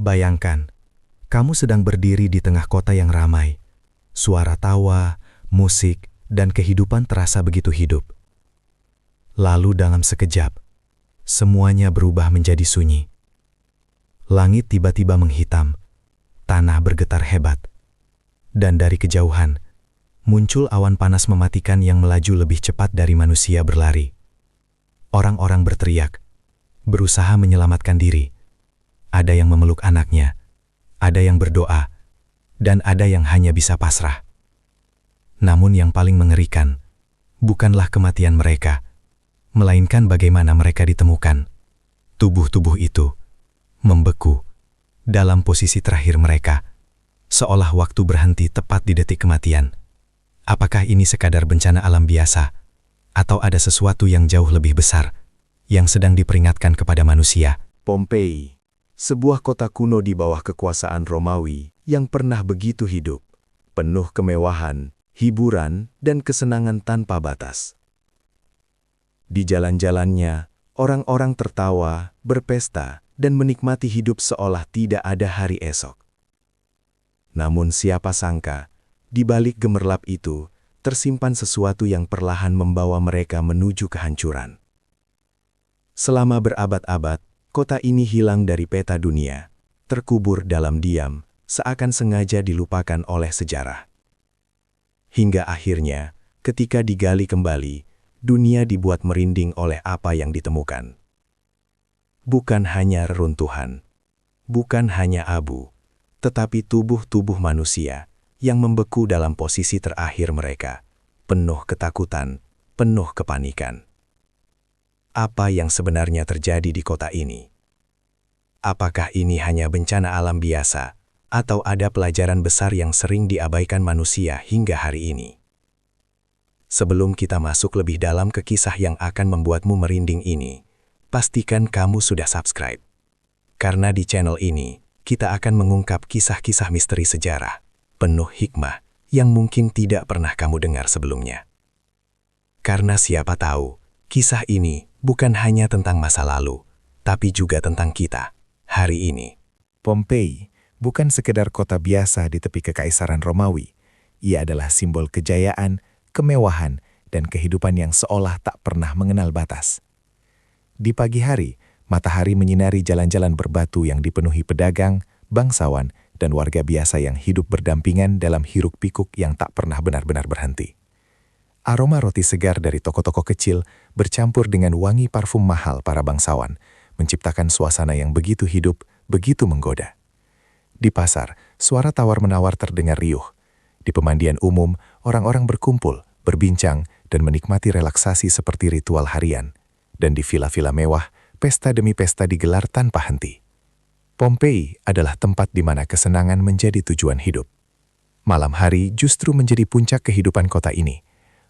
Bayangkan, kamu sedang berdiri di tengah kota yang ramai. Suara tawa, musik, dan kehidupan terasa begitu hidup. Lalu dalam sekejap, semuanya berubah menjadi sunyi. Langit tiba-tiba menghitam, tanah bergetar hebat, dan dari kejauhan, muncul awan panas mematikan yang melaju lebih cepat dari manusia berlari. Orang-orang berteriak, berusaha menyelamatkan diri. Ada yang memeluk anaknya, ada yang berdoa, dan ada yang hanya bisa pasrah. Namun yang paling mengerikan, bukanlah kematian mereka, melainkan bagaimana mereka ditemukan. Tubuh-tubuh itu membeku dalam posisi terakhir mereka, seolah waktu berhenti tepat di detik kematian. Apakah ini sekadar bencana alam biasa, atau ada sesuatu yang jauh lebih besar yang sedang diperingatkan kepada manusia? Pompei, sebuah kota kuno di bawah kekuasaan Romawi yang pernah begitu hidup, penuh kemewahan, hiburan, dan kesenangan tanpa batas. Di jalan-jalannya, orang-orang tertawa, berpesta, dan menikmati hidup seolah tidak ada hari esok. Namun siapa sangka, di balik gemerlap itu, tersimpan sesuatu yang perlahan membawa mereka menuju kehancuran. Selama berabad-abad, kota ini hilang dari peta dunia, terkubur dalam diam, seakan sengaja dilupakan oleh sejarah. Hingga akhirnya, ketika digali kembali, dunia dibuat merinding oleh apa yang ditemukan. Bukan hanya reruntuhan, bukan hanya abu, tetapi tubuh-tubuh manusia yang membeku dalam posisi terakhir mereka, penuh ketakutan, penuh kepanikan. Apa yang sebenarnya terjadi di kota ini? Apakah ini hanya bencana alam biasa, atau ada pelajaran besar yang sering diabaikan manusia hingga hari ini? Sebelum kita masuk lebih dalam ke kisah yang akan membuatmu merinding ini, pastikan kamu sudah subscribe. Karena di channel ini, kita akan mengungkap kisah-kisah misteri sejarah, penuh hikmah, yang mungkin tidak pernah kamu dengar sebelumnya. Karena siapa tahu, kisah ini bukan hanya tentang masa lalu, tapi juga tentang kita, hari ini. Pompei bukan sekedar kota biasa di tepi kekaisaran Romawi. Ia adalah simbol kejayaan, kemewahan, dan kehidupan yang seolah tak pernah mengenal batas. Di pagi hari, matahari menyinari jalan-jalan berbatu yang dipenuhi pedagang, bangsawan, dan warga biasa yang hidup berdampingan dalam hiruk-pikuk yang tak pernah benar-benar berhenti. Aroma roti segar dari toko-toko kecil bercampur dengan wangi parfum mahal para bangsawan, menciptakan suasana yang begitu hidup, begitu menggoda. Di pasar, suara tawar-menawar terdengar riuh. Di pemandian umum, orang-orang berkumpul, berbincang, dan menikmati relaksasi seperti ritual harian. Dan di vila-vila mewah, pesta demi pesta digelar tanpa henti. Pompei adalah tempat di mana kesenangan menjadi tujuan hidup. Malam hari justru menjadi puncak kehidupan kota ini.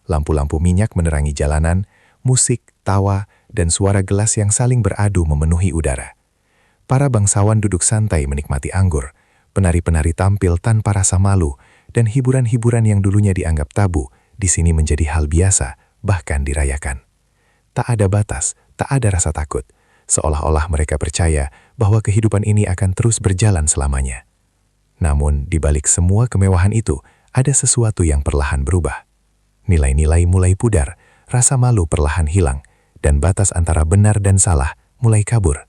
Lampu-lampu minyak menerangi jalanan, musik, tawa, dan suara gelas yang saling beradu memenuhi udara. Para bangsawan duduk santai menikmati anggur, penari-penari tampil tanpa rasa malu, dan hiburan-hiburan yang dulunya dianggap tabu, di sini menjadi hal biasa, bahkan dirayakan. Tak ada batas, tak ada rasa takut, seolah-olah mereka percaya bahwa kehidupan ini akan terus berjalan selamanya. Namun, di balik semua kemewahan itu, ada sesuatu yang perlahan berubah. Nilai-nilai mulai pudar, rasa malu perlahan hilang, dan batas antara benar dan salah mulai kabur.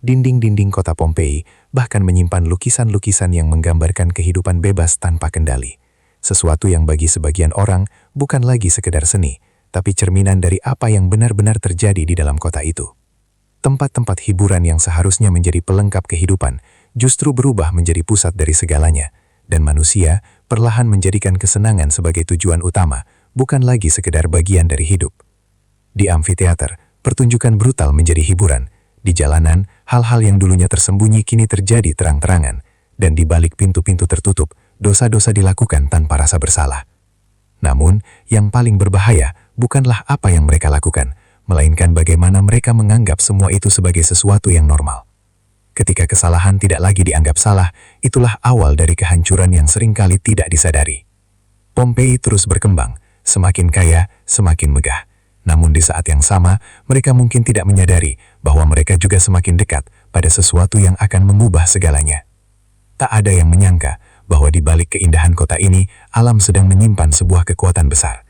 Dinding-dinding kota Pompei bahkan menyimpan lukisan-lukisan yang menggambarkan kehidupan bebas tanpa kendali. Sesuatu yang bagi sebagian orang bukan lagi sekedar seni, tapi cerminan dari apa yang benar-benar terjadi di dalam kota itu. Tempat-tempat hiburan yang seharusnya menjadi pelengkap kehidupan justru berubah menjadi pusat dari segalanya, dan manusia perlahan menjadikan kesenangan sebagai tujuan utama, bukan lagi sekedar bagian dari hidup. Di amfiteater, pertunjukan brutal menjadi hiburan. Di jalanan, hal-hal yang dulunya tersembunyi kini terjadi terang-terangan, dan di balik pintu-pintu tertutup, dosa-dosa dilakukan tanpa rasa bersalah. Namun, yang paling berbahaya bukanlah apa yang mereka lakukan, melainkan bagaimana mereka menganggap semua itu sebagai sesuatu yang normal. Ketika kesalahan tidak lagi dianggap salah, itulah awal dari kehancuran yang seringkali tidak disadari. Pompei terus berkembang, semakin kaya, semakin megah. Namun di saat yang sama, mereka mungkin tidak menyadari bahwa mereka juga semakin dekat pada sesuatu yang akan mengubah segalanya. Tak ada yang menyangka bahwa di balik keindahan kota ini, alam sedang menyimpan sebuah kekuatan besar.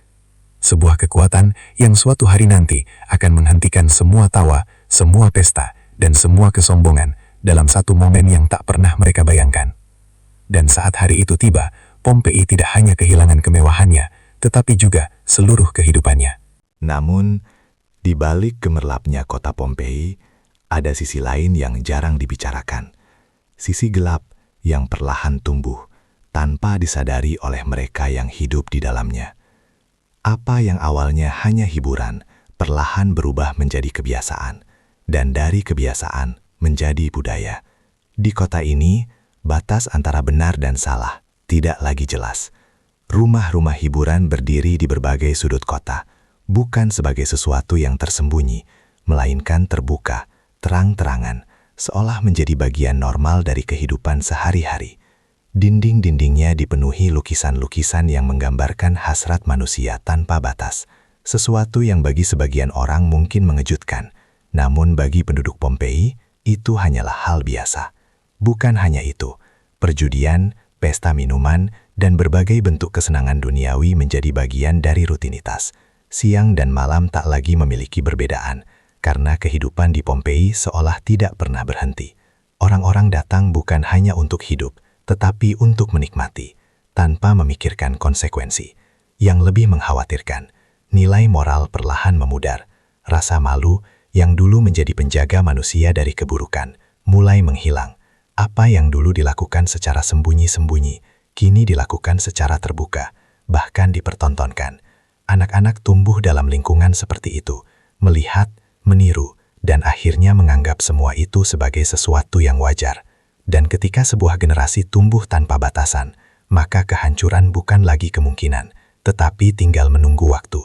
Sebuah kekuatan yang suatu hari nanti akan menghentikan semua tawa, semua pesta, dan semua kesombongan dalam satu momen yang tak pernah mereka bayangkan. Dan saat hari itu tiba, Pompei tidak hanya kehilangan kemewahannya, tetapi juga seluruh kehidupannya. Namun, di balik gemerlapnya kota Pompei, ada sisi lain yang jarang dibicarakan. Sisi gelap yang perlahan tumbuh tanpa disadari oleh mereka yang hidup di dalamnya. Apa yang awalnya hanya hiburan, perlahan berubah menjadi kebiasaan, dan dari kebiasaan menjadi budaya. Di kota ini, batas antara benar dan salah tidak lagi jelas. Rumah-rumah hiburan berdiri di berbagai sudut kota, bukan sebagai sesuatu yang tersembunyi, melainkan terbuka, terang-terangan, seolah menjadi bagian normal dari kehidupan sehari-hari. Dinding-dindingnya dipenuhi lukisan-lukisan yang menggambarkan hasrat manusia tanpa batas, sesuatu yang bagi sebagian orang mungkin mengejutkan, namun bagi penduduk Pompei, itu hanyalah hal biasa. Bukan hanya itu, perjudian, pesta minuman, dan berbagai bentuk kesenangan duniawi menjadi bagian dari rutinitas. Siang dan malam tak lagi memiliki perbedaan, karena kehidupan di Pompei seolah tidak pernah berhenti. Orang-orang datang bukan hanya untuk hidup, tetapi untuk menikmati, tanpa memikirkan konsekuensi. Yang lebih mengkhawatirkan, nilai moral perlahan memudar. Rasa malu yang dulu menjadi penjaga manusia dari keburukan, mulai menghilang. Apa yang dulu dilakukan secara sembunyi-sembunyi, kini dilakukan secara terbuka, bahkan dipertontonkan. Anak-anak tumbuh dalam lingkungan seperti itu, melihat, meniru, dan akhirnya menganggap semua itu sebagai sesuatu yang wajar. Dan ketika sebuah generasi tumbuh tanpa batasan, maka kehancuran bukan lagi kemungkinan, tetapi tinggal menunggu waktu.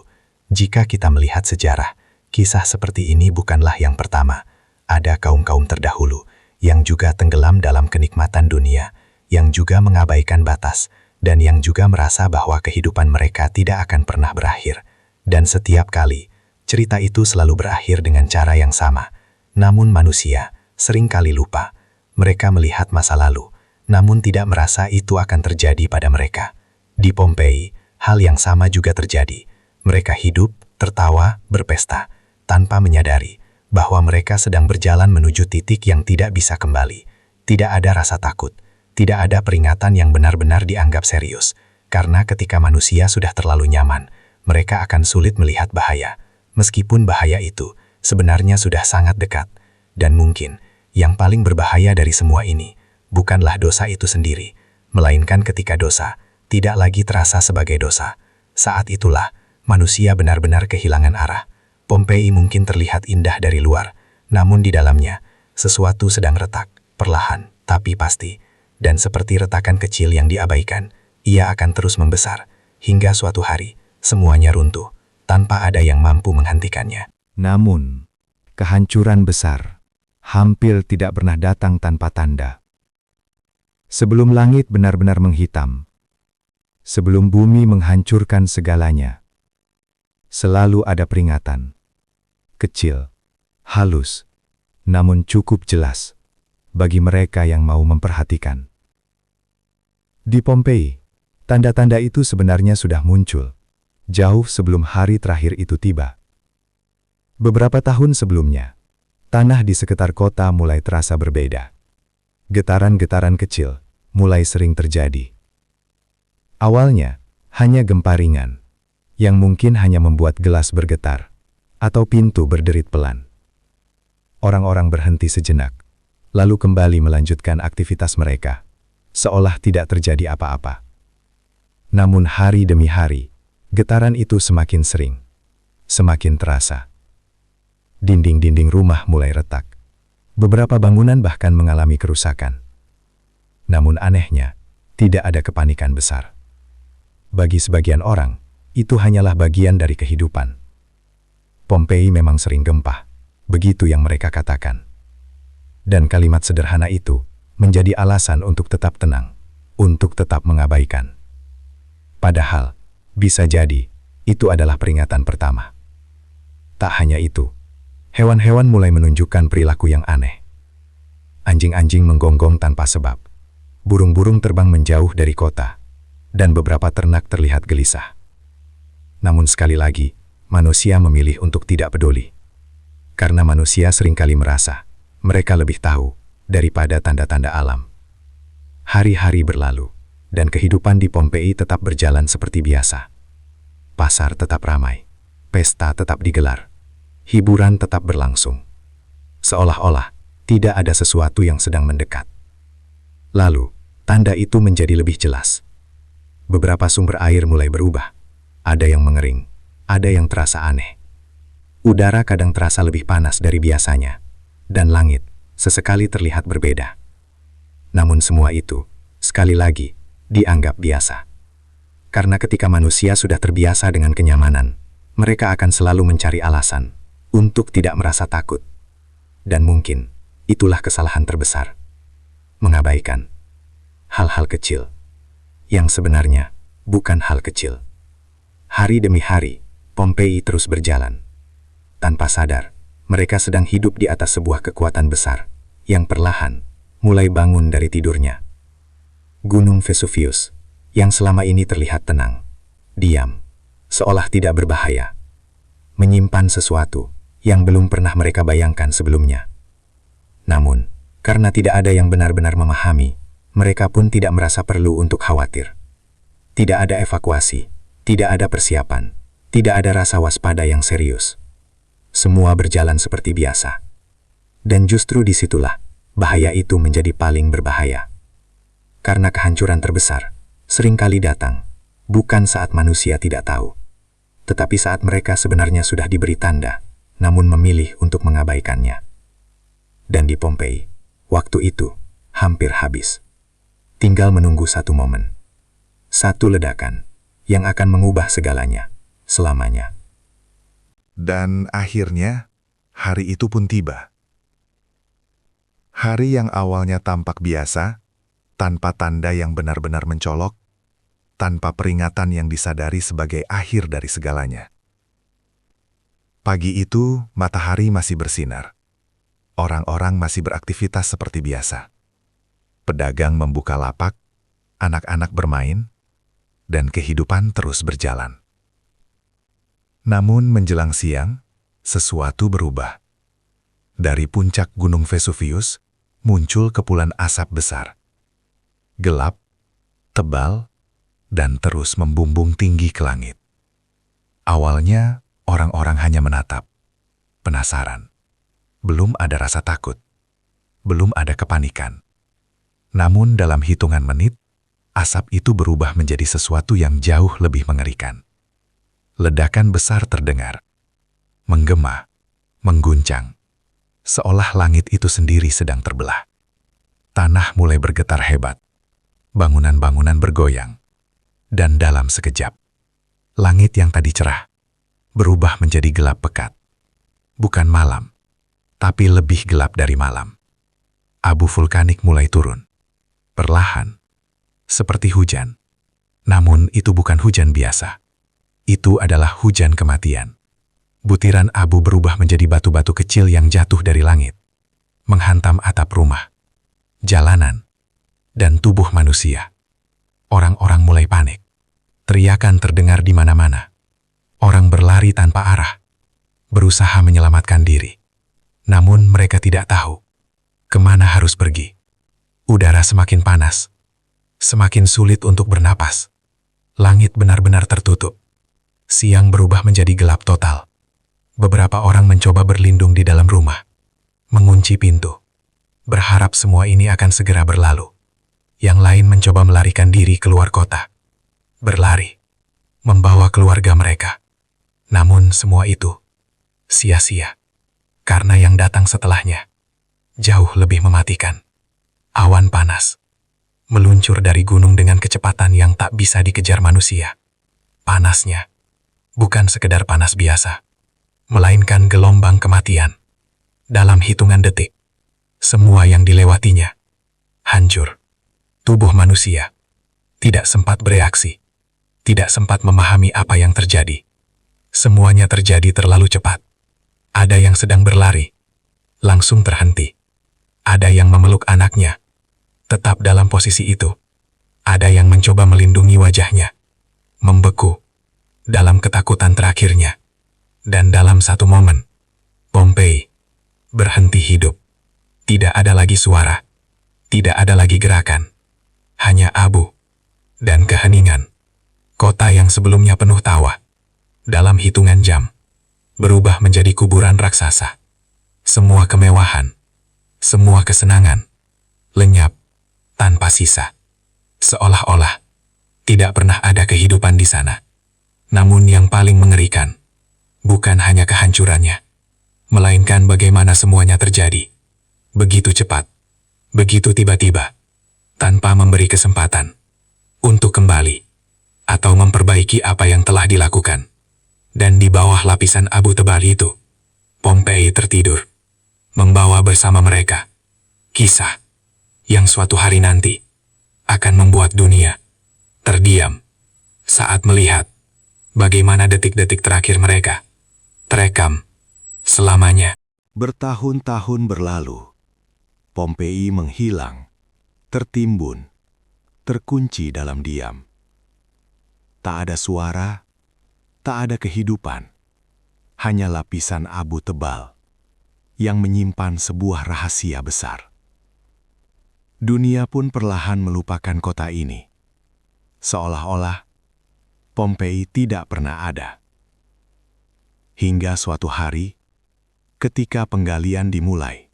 Jika kita melihat sejarah, kisah seperti ini bukanlah yang pertama. Ada kaum-kaum terdahulu yang juga tenggelam dalam kenikmatan dunia, yang juga mengabaikan batas, dan yang juga merasa bahwa kehidupan mereka tidak akan pernah berakhir. Dan setiap kali, cerita itu selalu berakhir dengan cara yang sama. Namun manusia sering kali lupa. Mereka melihat masa lalu, namun tidak merasa itu akan terjadi pada mereka. Di Pompei, hal yang sama juga terjadi. Mereka hidup, tertawa, berpesta, tanpa menyadari bahwa mereka sedang berjalan menuju titik yang tidak bisa kembali. Tidak ada rasa takut, tidak ada peringatan yang benar-benar dianggap serius, karena ketika manusia sudah terlalu nyaman, mereka akan sulit melihat bahaya. Meskipun bahaya itu sebenarnya sudah sangat dekat, dan mungkin yang paling berbahaya dari semua ini bukanlah dosa itu sendiri, melainkan ketika dosa tidak lagi terasa sebagai dosa. Saat itulah manusia benar-benar kehilangan arah. Pompei mungkin terlihat indah dari luar, namun di dalamnya sesuatu sedang retak, perlahan tapi pasti, dan seperti retakan kecil yang diabaikan, ia akan terus membesar hingga suatu hari semuanya runtuh tanpa ada yang mampu menghentikannya. Namun, kehancuran besar hampir tidak pernah datang tanpa tanda. Sebelum langit benar-benar menghitam, sebelum bumi menghancurkan segalanya, selalu ada peringatan. Kecil, halus, namun cukup jelas bagi mereka yang mau memperhatikan. Di Pompei, tanda-tanda itu sebenarnya sudah muncul jauh sebelum hari terakhir itu tiba. Beberapa tahun sebelumnya, tanah di sekitar kota mulai terasa berbeda. Getaran-getaran kecil mulai sering terjadi. Awalnya, hanya gempa ringan, yang mungkin hanya membuat gelas bergetar, atau pintu berderit pelan. Orang-orang berhenti sejenak, lalu kembali melanjutkan aktivitas mereka, seolah tidak terjadi apa-apa. Namun hari demi hari, getaran itu semakin sering, semakin terasa. Dinding-dinding rumah mulai retak. Beberapa bangunan bahkan mengalami kerusakan. Namun anehnya, tidak ada kepanikan besar. Bagi sebagian orang, itu hanyalah bagian dari kehidupan. Pompei memang sering gempa, begitu yang mereka katakan. Dan kalimat sederhana itu menjadi alasan untuk tetap tenang, untuk tetap mengabaikan. Padahal, bisa jadi, itu adalah peringatan pertama. Tak hanya itu, hewan-hewan mulai menunjukkan perilaku yang aneh. Anjing-anjing menggonggong tanpa sebab. Burung-burung terbang menjauh dari kota, dan beberapa ternak terlihat gelisah. Namun sekali lagi, manusia memilih untuk tidak peduli. Karena manusia seringkali merasa mereka lebih tahu daripada tanda-tanda alam. Hari-hari berlalu, dan kehidupan di Pompei tetap berjalan seperti biasa. Pasar tetap ramai, pesta tetap digelar, hiburan tetap berlangsung. Seolah-olah tidak ada sesuatu yang sedang mendekat. Lalu, tanda itu menjadi lebih jelas. Beberapa sumber air mulai berubah. Ada yang mengering, ada yang terasa aneh. Udara kadang terasa lebih panas dari biasanya, dan langit sesekali terlihat berbeda. Namun semua itu, sekali lagi, dianggap biasa. Karena ketika manusia sudah terbiasa dengan kenyamanan, mereka akan selalu mencari alasan untuk tidak merasa takut. Dan mungkin, itulah kesalahan terbesar. Mengabaikan hal-hal kecil yang sebenarnya bukan hal kecil. Hari demi hari, Pompei terus berjalan. Tanpa sadar, mereka sedang hidup di atas sebuah kekuatan besar yang perlahan mulai bangun dari tidurnya. Gunung Vesuvius, yang selama ini terlihat tenang, diam, seolah tidak berbahaya, menyimpan sesuatu yang belum pernah mereka bayangkan sebelumnya. Namun, karena tidak ada yang benar-benar memahami, mereka pun tidak merasa perlu untuk khawatir. Tidak ada evakuasi, tidak ada persiapan, tidak ada rasa waspada yang serius. Semua berjalan seperti biasa. Dan justru disitulah, bahaya itu menjadi paling berbahaya. Karena kehancuran terbesar seringkali datang, bukan saat manusia tidak tahu, tetapi saat mereka sebenarnya sudah diberi tanda, namun memilih untuk mengabaikannya. Dan di Pompei, waktu itu hampir habis. Tinggal menunggu satu momen. Satu ledakan yang akan mengubah segalanya, selamanya. Dan akhirnya, hari itu pun tiba. Hari yang awalnya tampak biasa, tanpa tanda yang benar-benar mencolok, tanpa peringatan yang disadari sebagai akhir dari segalanya. Pagi itu, matahari masih bersinar. Orang-orang masih beraktivitas seperti biasa. Pedagang membuka lapak, anak-anak bermain, dan kehidupan terus berjalan. Namun menjelang siang, sesuatu berubah. Dari puncak Gunung Vesuvius, muncul kepulan asap besar. Gelap, tebal, dan terus membumbung tinggi ke langit. Awalnya, orang-orang hanya menatap, penasaran. Belum ada rasa takut, belum ada kepanikan. Namun dalam hitungan menit, asap itu berubah menjadi sesuatu yang jauh lebih mengerikan. Ledakan besar terdengar, menggema, mengguncang, seolah langit itu sendiri sedang terbelah. Tanah mulai bergetar hebat, bangunan-bangunan bergoyang, dan dalam sekejap, langit yang tadi cerah berubah menjadi gelap pekat. Bukan malam, tapi lebih gelap dari malam. Abu vulkanik mulai turun, perlahan, seperti hujan. Namun itu bukan hujan biasa. Itu adalah hujan kematian. Butiran abu berubah menjadi batu-batu kecil yang jatuh dari langit, menghantam atap rumah, jalanan, dan tubuh manusia. Orang-orang mulai panik. Teriakan terdengar di mana-mana. Orang berlari tanpa arah, berusaha menyelamatkan diri. Namun mereka tidak tahu kemana harus pergi. Udara semakin panas, semakin sulit untuk bernapas. Langit benar-benar tertutup. Siang berubah menjadi gelap total. Beberapa orang mencoba berlindung di dalam rumah, mengunci pintu, berharap semua ini akan segera berlalu. Yang lain mencoba melarikan diri keluar kota, berlari, membawa keluarga mereka. Namun semua itu sia-sia. Karena yang datang setelahnya jauh lebih mematikan. Awan panas meluncur dari gunung dengan kecepatan yang tak bisa dikejar manusia. Panasnya bukan sekedar panas biasa, melainkan gelombang kematian. Dalam hitungan detik, semua yang dilewatinya hancur. Tubuh manusia tidak sempat bereaksi, tidak sempat memahami apa yang terjadi. Semuanya terjadi terlalu cepat. Ada yang sedang berlari, langsung terhenti. Ada yang memeluk anaknya, tetap dalam posisi itu. Ada yang mencoba melindungi wajahnya, membeku dalam ketakutan terakhirnya. Dan dalam satu momen, Pompei berhenti hidup. Tidak ada lagi suara, tidak ada lagi gerakan, hanya abu dan keheningan. Kota yang sebelumnya penuh tawa, dalam hitungan jam, berubah menjadi kuburan raksasa. Semua kemewahan, semua kesenangan, lenyap tanpa sisa. Seolah-olah tidak pernah ada kehidupan di sana. Namun yang paling mengerikan, bukan hanya kehancurannya, melainkan bagaimana semuanya terjadi. Begitu cepat, begitu tiba-tiba, tanpa memberi kesempatan untuk kembali atau memperbaiki apa yang telah dilakukan. Dan di bawah lapisan abu tebal itu, Pompei tertidur, membawa bersama mereka kisah yang suatu hari nanti akan membuat dunia terdiam saat melihat bagaimana detik-detik terakhir mereka terekam selamanya. Bertahun-tahun berlalu, Pompei menghilang, tertimbun, terkunci dalam diam. Tak ada suara, tak ada kehidupan, hanya lapisan abu tebal yang menyimpan sebuah rahasia besar. Dunia pun perlahan melupakan kota ini, seolah-olah Pompei tidak pernah ada. Hingga suatu hari, ketika penggalian dimulai,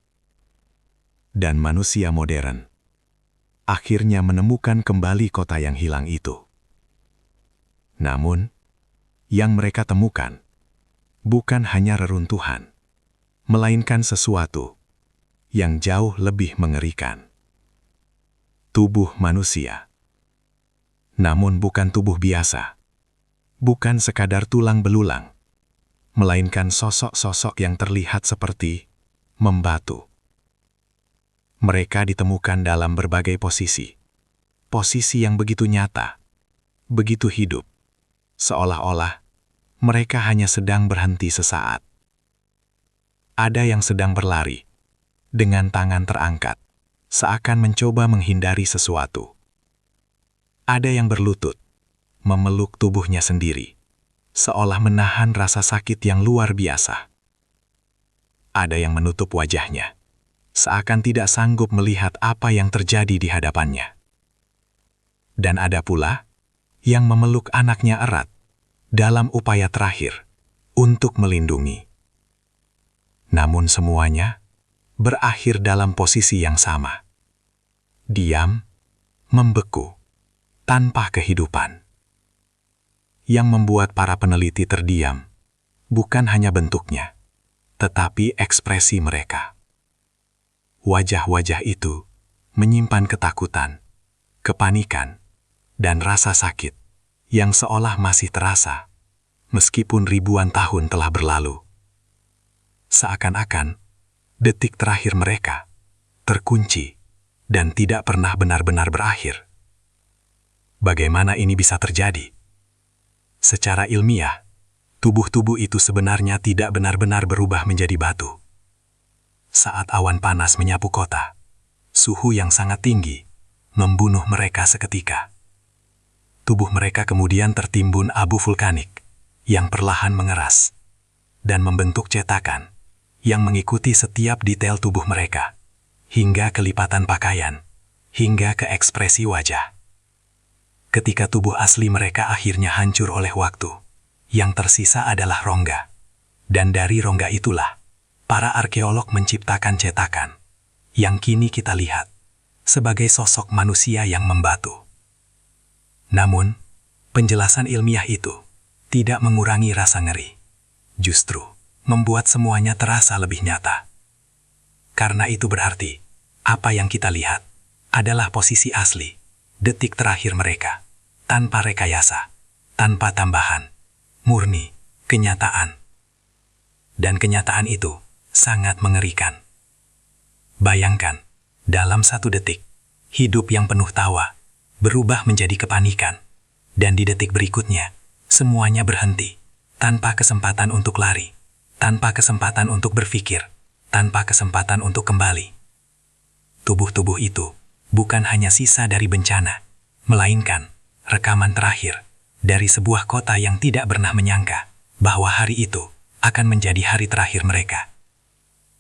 dan manusia modern akhirnya menemukan kembali kota yang hilang itu. Namun, yang mereka temukan bukan hanya reruntuhan, melainkan sesuatu yang jauh lebih mengerikan. Tubuh manusia. Namun bukan tubuh biasa, bukan sekadar tulang belulang, melainkan sosok-sosok yang terlihat seperti membatu. Mereka ditemukan dalam berbagai posisi. Posisi yang begitu nyata, begitu hidup, seolah-olah mereka hanya sedang berhenti sesaat. Ada yang sedang berlari, dengan tangan terangkat, seakan mencoba menghindari sesuatu. Ada yang berlutut, memeluk tubuhnya sendiri, seolah menahan rasa sakit yang luar biasa. Ada yang menutup wajahnya, seakan tidak sanggup melihat apa yang terjadi di hadapannya. Dan ada pula yang memeluk anaknya erat dalam upaya terakhir untuk melindungi. Namun semuanya berakhir dalam posisi yang sama. Diam, membeku, tanpa kehidupan. Yang membuat para peneliti terdiam, bukan hanya bentuknya, tetapi ekspresi mereka. Wajah-wajah itu menyimpan ketakutan, kepanikan, dan rasa sakit yang seolah masih terasa, meskipun ribuan tahun telah berlalu. Seakan-akan, detik terakhir mereka terkunci dan tidak pernah benar-benar berakhir. Bagaimana ini bisa terjadi? Secara ilmiah, tubuh-tubuh itu sebenarnya tidak benar-benar berubah menjadi batu. Saat awan panas menyapu kota, suhu yang sangat tinggi membunuh mereka seketika. Tubuh mereka kemudian tertimbun abu vulkanik yang perlahan mengeras dan membentuk cetakan yang mengikuti setiap detail tubuh mereka, hingga kelipatan pakaian, hingga ke ekspresi wajah. Ketika tubuh asli mereka akhirnya hancur oleh waktu, yang tersisa adalah rongga. Dan dari rongga itulah, para arkeolog menciptakan cetakan, yang kini kita lihat sebagai sosok manusia yang membatu. Namun, penjelasan ilmiah itu tidak mengurangi rasa ngeri. Justru, membuat semuanya terasa lebih nyata. Karena itu berarti, apa yang kita lihat adalah posisi asli, detik terakhir mereka. Tanpa rekayasa, tanpa tambahan, murni, kenyataan. Dan kenyataan itu sangat mengerikan. Bayangkan, dalam satu detik, hidup yang penuh tawa berubah menjadi kepanikan. Dan di detik berikutnya, semuanya berhenti, tanpa kesempatan untuk lari, tanpa kesempatan untuk berpikir, tanpa kesempatan untuk kembali. tubuh-tubuh itu bukan hanya sisa dari bencana, melainkan rekaman terakhir dari sebuah kota yang tidak pernah menyangka bahwa hari itu akan menjadi hari terakhir mereka.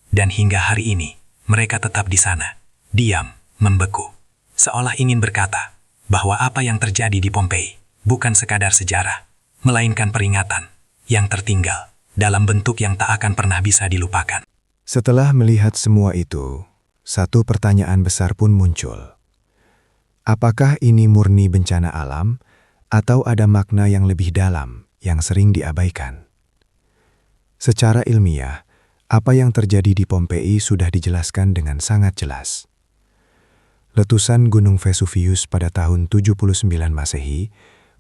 Dan hingga hari ini, mereka tetap di sana, diam, membeku, seolah ingin berkata bahwa apa yang terjadi di Pompei bukan sekadar sejarah, melainkan peringatan yang tertinggal dalam bentuk yang tak akan pernah bisa dilupakan. Setelah melihat semua itu, satu pertanyaan besar pun muncul. Apakah ini murni bencana alam, atau ada makna yang lebih dalam yang sering diabaikan? Secara ilmiah, apa yang terjadi di Pompei sudah dijelaskan dengan sangat jelas. Letusan Gunung Vesuvius pada tahun 79 Masehi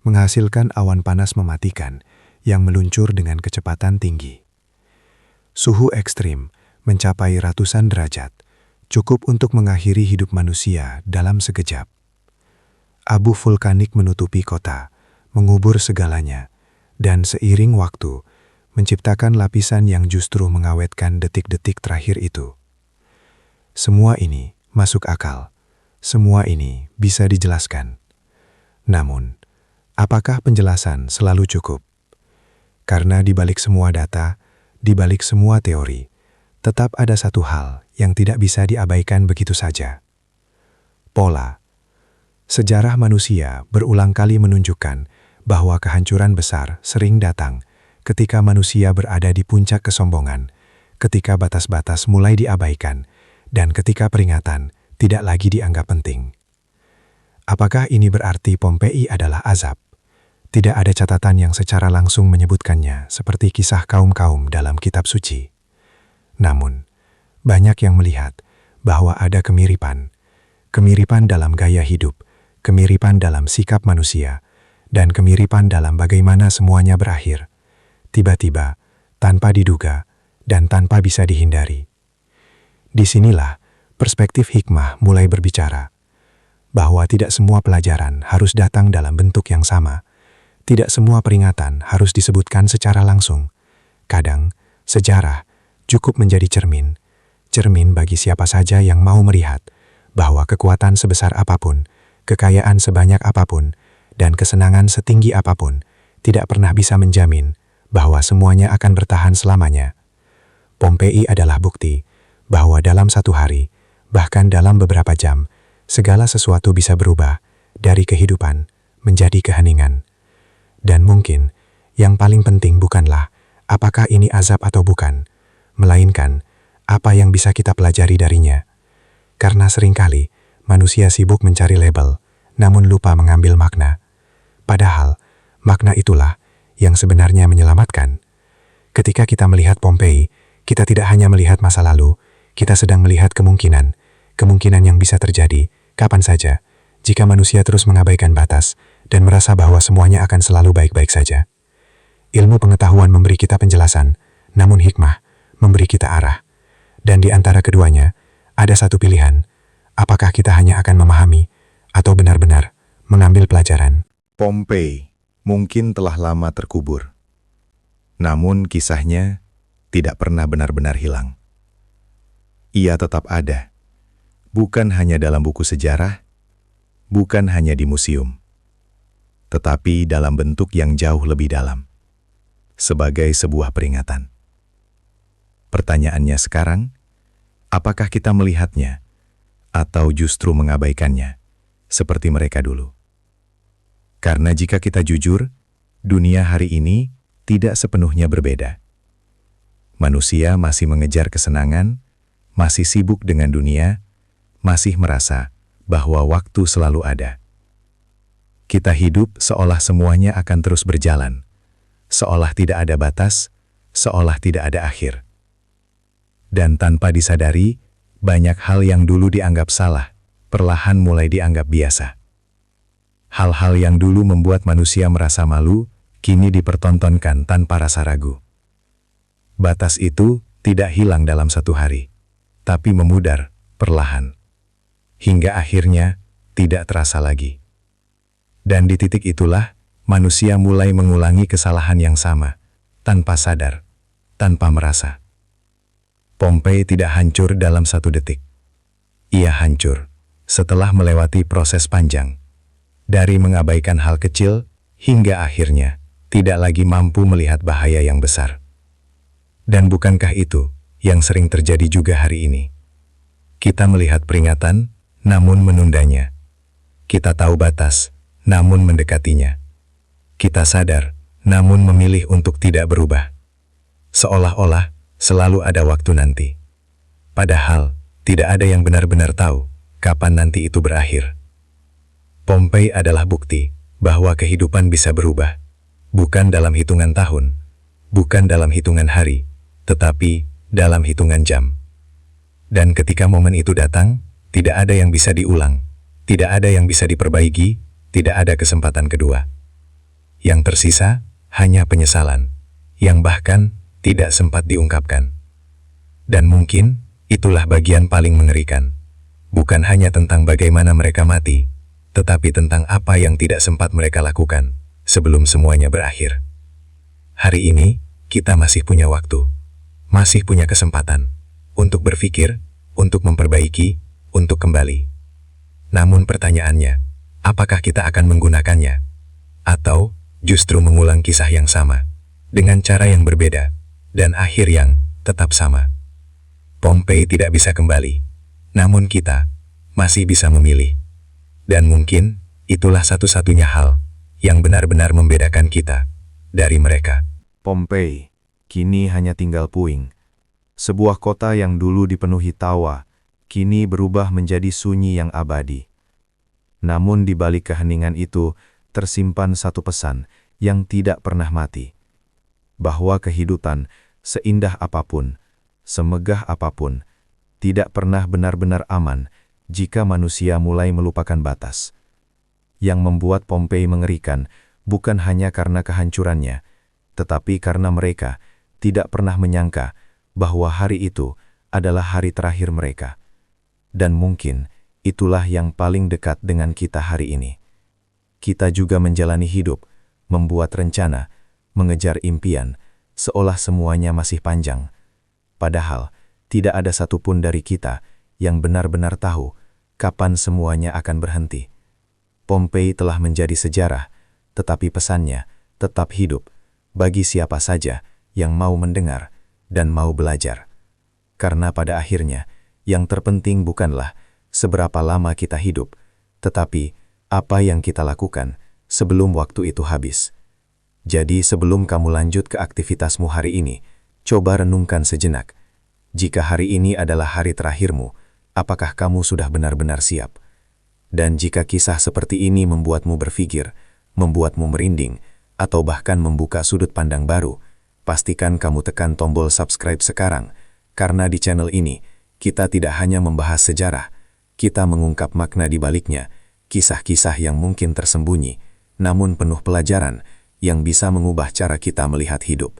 menghasilkan awan panas mematikan yang meluncur dengan kecepatan tinggi. Suhu ekstrim mencapai ratusan derajat, cukup untuk mengakhiri hidup manusia dalam sekejap. Abu vulkanik menutupi kota, mengubur segalanya, dan seiring waktu, menciptakan lapisan yang justru mengawetkan detik-detik terakhir itu. Semua ini masuk akal, semua ini bisa dijelaskan. Namun, apakah penjelasan selalu cukup? Karena di balik semua data, di balik semua teori, tetap ada satu hal yang tidak bisa diabaikan begitu saja. Pola. Sejarah manusia berulang kali menunjukkan bahwa kehancuran besar sering datang ketika manusia berada di puncak kesombongan, ketika batas-batas mulai diabaikan, dan ketika peringatan tidak lagi dianggap penting. Apakah ini berarti Pompei adalah azab? Tidak ada catatan yang secara langsung menyebutkannya seperti kisah kaum-kaum dalam kitab suci. Namun, banyak yang melihat bahwa ada kemiripan dalam gaya hidup, kemiripan dalam sikap manusia, dan kemiripan dalam bagaimana semuanya berakhir, tiba-tiba, tanpa diduga, dan tanpa bisa dihindari. Disinilah perspektif hikmah mulai berbicara, bahwa tidak semua pelajaran harus datang dalam bentuk yang sama, tidak semua peringatan harus disebutkan secara langsung. Kadang, sejarah cukup menjadi cermin bagi siapa saja yang mau melihat bahwa kekuatan sebesar apapun, kekayaan sebanyak apapun, dan kesenangan setinggi apapun tidak pernah bisa menjamin bahwa semuanya akan bertahan selamanya. Pompei adalah bukti bahwa dalam satu hari, bahkan dalam beberapa jam, segala sesuatu bisa berubah dari kehidupan menjadi keheningan. Dan mungkin yang paling penting bukanlah apakah ini azab atau bukan, melainkan apa yang bisa kita pelajari darinya. Karena seringkali manusia sibuk mencari label, namun lupa mengambil makna. Padahal makna itulah yang sebenarnya menyelamatkan. Ketika kita melihat Pompei, kita tidak hanya melihat masa lalu, kita sedang melihat kemungkinan yang bisa terjadi kapan saja jika manusia terus mengabaikan batas dan merasa bahwa semuanya akan selalu baik-baik saja. Ilmu pengetahuan memberi kita penjelasan, namun hikmah memberi kita arah. Dan di antara keduanya, ada satu pilihan, apakah kita hanya akan memahami atau benar-benar mengambil pelajaran. Pompei mungkin telah lama terkubur. Namun kisahnya tidak pernah benar-benar hilang. Ia tetap ada, bukan hanya dalam buku sejarah, bukan hanya di museum, tetapi dalam bentuk yang jauh lebih dalam, sebagai sebuah peringatan. Pertanyaannya sekarang, apakah kita melihatnya atau justru mengabaikannya seperti mereka dulu? Karena jika kita jujur, dunia hari ini tidak sepenuhnya berbeda. Manusia masih mengejar kesenangan, masih sibuk dengan dunia, masih merasa bahwa waktu selalu ada. Kita hidup seolah semuanya akan terus berjalan, seolah tidak ada batas, seolah tidak ada akhir. Dan tanpa disadari, banyak hal yang dulu dianggap salah, perlahan mulai dianggap biasa. Hal-hal yang dulu membuat manusia merasa malu, kini dipertontonkan tanpa rasa ragu. Batas itu tidak hilang dalam satu hari, tapi memudar, perlahan. Hingga akhirnya, tidak terasa lagi. Dan di titik itulah, manusia mulai mengulangi kesalahan yang sama, tanpa sadar, tanpa merasa. Pompei tidak hancur dalam satu detik. Ia hancur setelah melewati proses panjang. Dari mengabaikan hal kecil, hingga akhirnya tidak lagi mampu melihat bahaya yang besar. Dan bukankah itu yang sering terjadi juga hari ini? Kita melihat peringatan, namun menundanya. Kita tahu batas, namun mendekatinya. Kita sadar, namun memilih untuk tidak berubah. Seolah-olah selalu ada waktu nanti. Padahal, tidak ada yang benar-benar tahu kapan nanti itu berakhir. Pompei adalah bukti bahwa kehidupan bisa berubah, bukan dalam hitungan tahun, bukan dalam hitungan hari, tetapi dalam hitungan jam. Dan ketika momen itu datang, tidak ada yang bisa diulang, tidak ada yang bisa diperbaiki, tidak ada kesempatan kedua. Yang tersisa hanya penyesalan, yang bahkan tidak sempat diungkapkan. Dan mungkin itulah bagian paling mengerikan. Bukan hanya tentang bagaimana mereka mati, tetapi tentang apa yang tidak sempat mereka lakukan sebelum semuanya berakhir. Hari ini, kita masih punya waktu, masih punya kesempatan untuk berpikir, untuk memperbaiki, untuk kembali. Namun pertanyaannya, apakah kita akan menggunakannya? Atau justru mengulang kisah yang sama, dengan cara yang berbeda, dan akhir yang tetap sama? Pompei tidak bisa kembali, namun kita masih bisa memilih. Dan mungkin itulah satu-satunya hal yang benar-benar membedakan kita dari mereka. Pompei kini hanya tinggal puing. Sebuah kota yang dulu dipenuhi tawa, kini berubah menjadi sunyi yang abadi. Namun di balik keheningan itu, tersimpan satu pesan yang tidak pernah mati. Bahwa kehidupan, seindah apapun, semegah apapun, tidak pernah benar-benar aman jika manusia mulai melupakan batas. Yang membuat Pompei mengerikan bukan hanya karena kehancurannya, tetapi karena mereka tidak pernah menyangka bahwa hari itu adalah hari terakhir mereka. Dan mungkin itulah yang paling dekat dengan kita hari ini. Kita juga menjalani hidup, membuat rencana, mengejar impian, seolah semuanya masih panjang. Padahal, tidak ada satupun dari kita yang benar-benar tahu kapan semuanya akan berhenti. Pompei telah menjadi sejarah, tetapi pesannya tetap hidup bagi siapa saja yang mau mendengar dan mau belajar. Karena pada akhirnya, yang terpenting bukanlah seberapa lama kita hidup, tetapi apa yang kita lakukan sebelum waktu itu habis. Jadi sebelum kamu lanjut ke aktivitasmu hari ini, coba renungkan sejenak. Jika hari ini adalah hari terakhirmu, apakah kamu sudah benar-benar siap? Dan jika kisah seperti ini membuatmu berpikir, membuatmu merinding, atau bahkan membuka sudut pandang baru, pastikan kamu tekan tombol subscribe sekarang, karena di channel ini, kita tidak hanya membahas sejarah, kita mengungkap makna di baliknya, kisah-kisah yang mungkin tersembunyi, namun penuh pelajaran, yang bisa mengubah cara kita melihat hidup.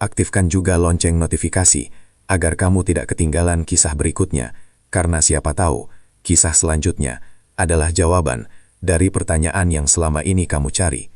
Aktifkan juga lonceng notifikasi, agar kamu tidak ketinggalan kisah berikutnya, karena siapa tahu, kisah selanjutnya adalah jawaban dari pertanyaan yang selama ini kamu cari.